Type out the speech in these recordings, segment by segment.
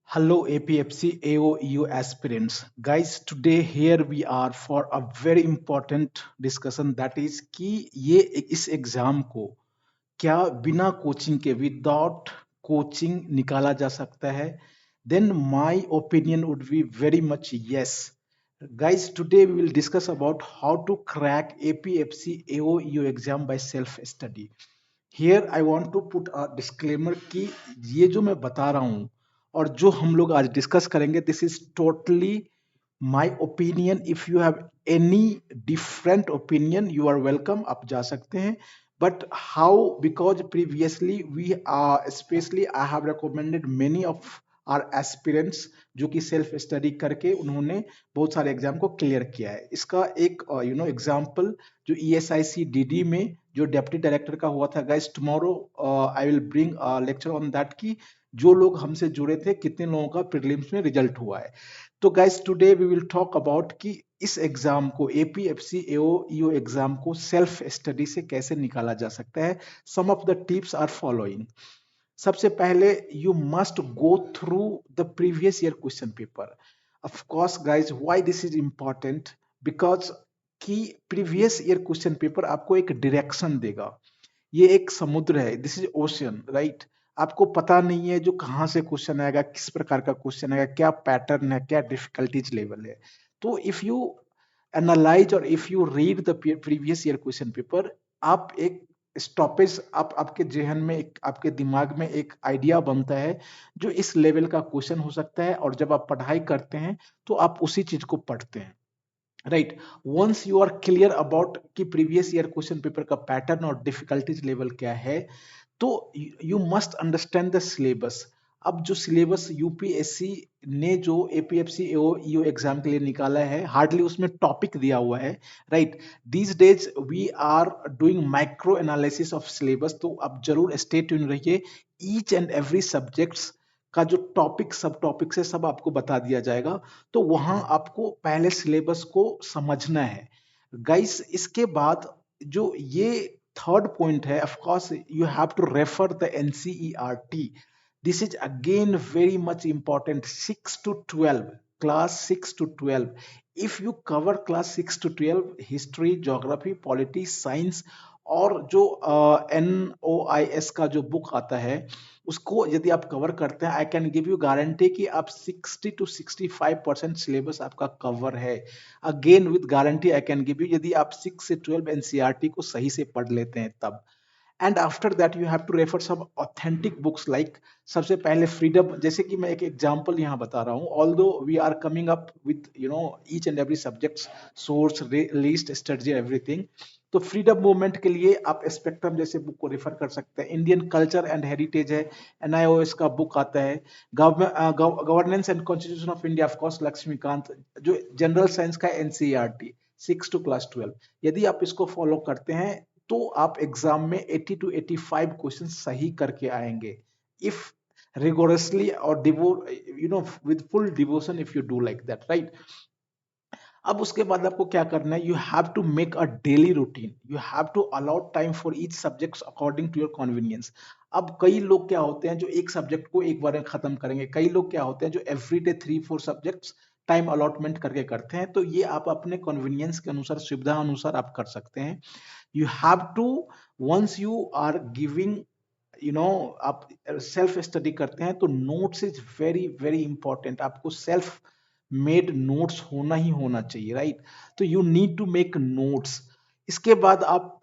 Hello APFC AOEU aspirants. Guys, today here we are for a very important discussion that is कि ये इस exam को क्या बिना कोचिंग के विदाउट कोचिंग निकाला जा सकता है? Then my opinion would be very much yes. Guys, today we will discuss about how to crack APFC AOEU exam by self study. Here I want to put a disclaimer कि ये जो मैं बता रहा हूँ और जो हम लोग आज डिस्कस करेंगे this is totally my opinion. If you have any different opinion you are welcome, आप जा सकते हैं। But how, because previously we are specially I have recommended many of our aspirants जो कि सेल्फ स्टडी करके उन्होंने बहुत सारे एग्जाम को क्लियर किया है। इसका एक एग्जाम्पल जो ESIC-DD में जो डेप्टी डायरेक्टर का हुआ था। Guys, tomorrow I will bring lecture on that कि जो लोग हमसे जुड़े थे कितने लोगों का प्रीलिम्स में रिजल्ट हुआ है। तो guys, today we will talk about कि इस एग्जाम को APFC AOEO एग्जाम को सेल्फ स्टडी से कैसे निकाला जा सकता है। Some of the tips are following. सबसे पहले you must go through the previous year question paper. Of course guys, why this is important? Because कि प्रीवियस ईयर क्वेश्चन पेपर आपको एक डायरेक्शन देगा। ये एक समुद्र है, दिस इज ओशियन, राइट? आपको पता नहीं है जो कहाँ से क्वेश्चन आएगा, किस प्रकार का क्वेश्चन आएगा, क्या पैटर्न है, क्या डिफिकल्टीज लेवल है। तो इफ यू एनालाइज और if you read the previous year question paper, आप एक स्टॉपेज, आप आपके जहन में एक, आपके दिमाग में एक आइडिया बनता है जो इस लेवल का क्वेश्चन हो सकता है। और जब आप पढ़ाई करते हैं तो आप उसी चीज को पढ़ते हैं, right? Once you are clear about कि प्रीवियस ईयर क्वेश्चन पेपर का पैटर्न और डिफिकल्टीज लेवल क्या है, तो you must understand the syllabus. अब जो सिलेबस यूपीएससी ने जो एपीएफसी एओ एग्जाम के लिए निकाला है, हार्डली उसमें टॉपिक दिया हुआ है, right? These days we are doing micro analysis of syllabus, तो आप जरूर स्टे ट्यून रहिए। ईच एंड एवरी सब्जेक्ट्स का जो टॉपिक सब टॉपिक से सब आपको बता दिया जाएगा। तो वहां आपको पहले सिलेबस को समझना है गाइस। इसके बाद जो ये थर्ड पॉइंट है, of course you have to refer the NCERT. This is again very much important. 6 to 12, class 6 to 12, if you cover class 6 to 12 history, geography, polity, science और जो NOIS का जो बुक आता है उसको यदि आप कवर करते हैं, I can give you guarantee कि आप 60 to 65% सिलेबस आपका कवर है। Again with guarantee I can give you, यदि आप 6 से 12 एनसीईआरटी को सही से पढ़ लेते हैं तब। And after that you have to refer सब ऑथेंटिक बुक्स लाइक, सबसे पहले फ्रीडम, जैसे कि मैं एक एग्जांपल यहाँ बता रहा हूँ। Although we are coming up with each and every subject source list strategy everything. तो फ्रीडम मूवमेंट के लिए आप स्पेक्ट्रम जैसे बुक को रेफर कर सकते हैं। इंडियन कल्चर एंड हेरिटेज है, NIOS का बुक आता है। Governance and constitution of India, of course Laxmikanth. जो जनरल साइंस का NCERT 6 to 12, यदि आप इसको फॉलो करते हैं तो आप एग्जाम में 80 to 85 क्वेश्चन सही करके आएंगे, इफ रिगोरसली और with full devotion, if you do like that, right? अब उसके बाद आपको क्या करना है, you have to make a daily routine, you have to allow time for each subject according to your convenience. अब कई लोग क्या होते हैं जो एक सब्जेक्ट को एक बार में खत्म करेंगे, कई लोग क्या होते हैं जो एवरीडे 3-4 सब्जेक्ट्स टाइम अलॉटमेंट करके करते हैं। तो ये आप अपने कन्वीनियंस के अनुसार, सुविधा अनुसार आप कर सकते हैं। You have to, once you are giving, आप सेल्फ स्टडी करते हैं तो notes is very very important. आपको सेल्फ मेड नोट्स होना ही होना चाहिए, राइट? तो you need to make notes. इसके बाद आप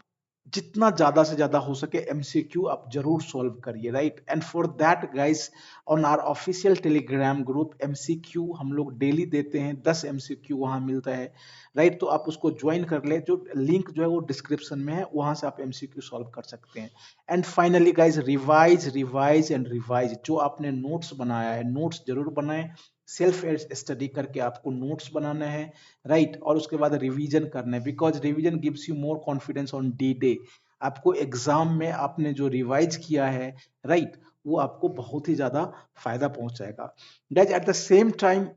जितना ज्यादा से ज्यादा हो सके MCQ आप जरूर सॉल्व करिए, right? And for that guys, on our official telegram group MCQ हम लोग डेली देते हैं, 10 MCQ वहां मिलता है, राइट? तो आप उसको ज्वाइन कर ले, जो लिंक जो है वो डिस्क्रिप्शन में है, वहां से आप MCQ सॉल्व कर सकते हैं। And finally guys, revise revise and revise. जो आपने नोट्स बनाया है, नोट्स जरूर बनाएं। सेल्फ स्टडी करके आपको नोट्स बनाना है, राइट? और उसके बाद रिवीजन करना है, because revision gives you more confidence on D-Day। आपको एग्जाम में आपने जो रिवाइज किया है, राइट, वो आपको बहुत ही ज्यादा फायदा पहुंचाएगा। Guys, at the same time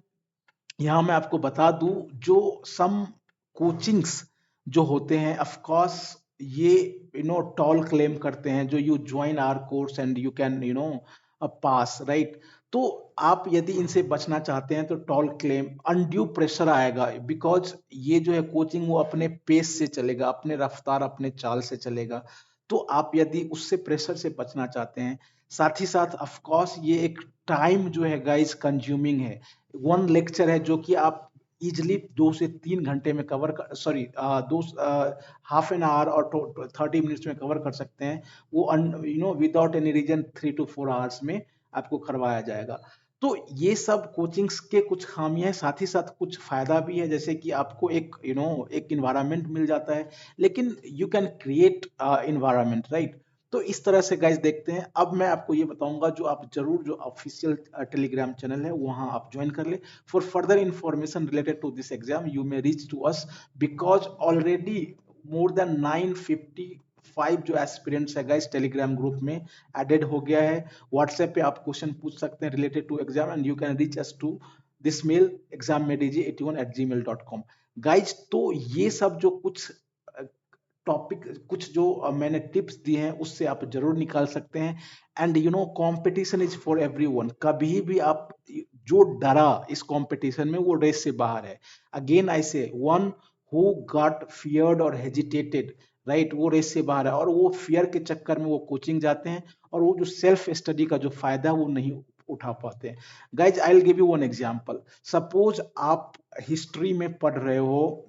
यहाँ मैं आपको बता दूं, जो सम कोचिंग्स जो होते हैं, ऑफ कोर्स ये टॉल क्लेम करते हैं जो you join our course and you can pass, right. तो आप यदि इनसे बचना चाहते हैं तो टॉल क्लेम, अनड्यू प्रेशर आएगा, बिकॉज ये जो है कोचिंग वो अपने पेस से चलेगा, अपने रफ्तार अपने चाल से चलेगा। तो आप यदि उससे प्रेशर से बचना चाहते हैं, साथ ही साथ ऑफ कोर्स ये एक टाइम जो है गाइस कंज्यूमिंग है। वन लेक्चर है जो कि आप इजिली 2 से 3 घंटे में कवर कर, सॉरी, दो हाफ एन आवर और 30 मिनट्स में कवर कर सकते हैं। वो without any reason 3 to 4 hours में आपको करवाया जाएगा। तो ये सब कोचिंग्स के कुछ खामियां हैं, साथ ही साथ कुछ फायदा भी है, जैसे कि आपको एक एक इन्वायरमेंट मिल जाता है, लेकिन you can create environment, right. तो इस तरह से गाइज देखते हैं। अब मैं आपको ये बताऊंगा, जो आप जरूर जो ऑफिशियल टेलीग्राम चैनल है वहां आप ज्वाइन कर ले। For further information related to this exam you may reach to us, because already more than 955 जो एस्पिरेंट्स है गाइस टेलीग्राम ग्रुप में एडेड हो गया है। व्हाट्सएप पे आप क्वेश्चन पूछ सकते हैं related to exam, and you can reach us to this mail exammedg81@gmail.com। Guys, तो ये सब जो कुछ टॉपिक, कुछ जो मैंने टिप्स दिए हैं उससे आप जरूर निकाल सकते हैं। And competition is for everyone. कभी भी आप जो डरा इस कंपटीशन में वो रेस से बाहर है। अगेन आई से, वन हु गॉट फियर्ड और हेजिटेटेड, राइट, वो रेस से बाहर है, और वो फियर के चक्कर में वो कोचिंग जाते हैं, और वो जो सेल्फ स्टडी का जो फायदा वो नहीं उठा पाते हैं। Guys, I will give you one example. Suppose आप हिस्ट्री में पढ़ रहे हो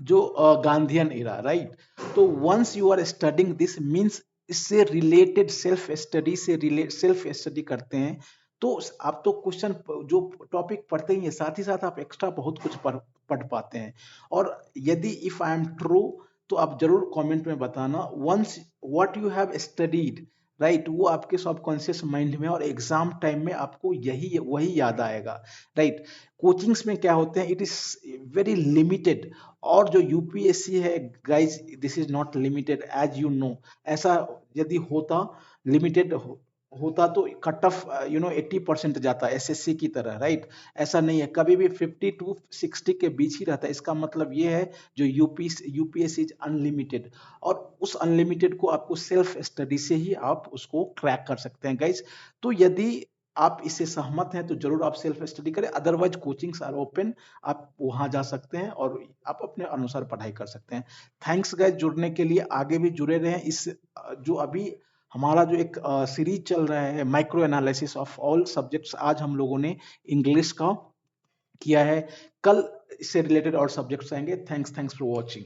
जो गांधीयन इरा, राइट। तो once you are studying this means, इससे रिलेटेड सेल्फ स्टडी से रिलेट सेल्फ स्टडी करते हैं, तो आप तो क्वेश्चन जो टॉपिक पढ़ते ही हैं, साथ ही साथ आप एक्स्ट्रा बहुत कुछ पढ़ पाते हैं। और यदि इफ आई एम ट्रू, तो आप जरूर कमेंट में बताना, once what you have studied, right, वो आपके सबकॉन्शियस माइंड में, और एग्जाम टाइम में आपको यही वही याद आएगा, राइट। कोचिंग्स में क्या होते हैं, इट इज वेरी लिमिटेड, और जो यूपीएससी है guys, this is not limited as you know. ऐसा यदि होता, लिमिटेड होता तो कट ऑफ 80% जाता एसएससी की तरह, राइट। ऐसा नहीं है, कभी भी 50 to 60 के बीच ही रहता है। इसका मतलब ये है जो यूपीएससी इज अनलिमिटेड, और उस अनलिमिटेड को आपको सेल्फ स्टडी से ही आप उसको क्रैक कर सकते हैं गाइज। तो यदि आप इससे सहमत हैं तो जरूर आप सेल्फ स्टडी करें, अदरवाइज कोचिंग्स आर ओपन, आप वहां जा सकते हैं और आप अपने अनुसार पढ़ाई कर सकते हैं। थैंक्स गाइस जुड़ने के लिए, आगे भी जुड़े रहें। इस जो अभी हमारा जो एक सीरीज चल रहा है, micro analysis of all subjects, आज हम लोगों ने इंग्लिश का किया है, कल इससे रिलेटेड और सब्जेक्ट्स आएंगे। Thanks for watching.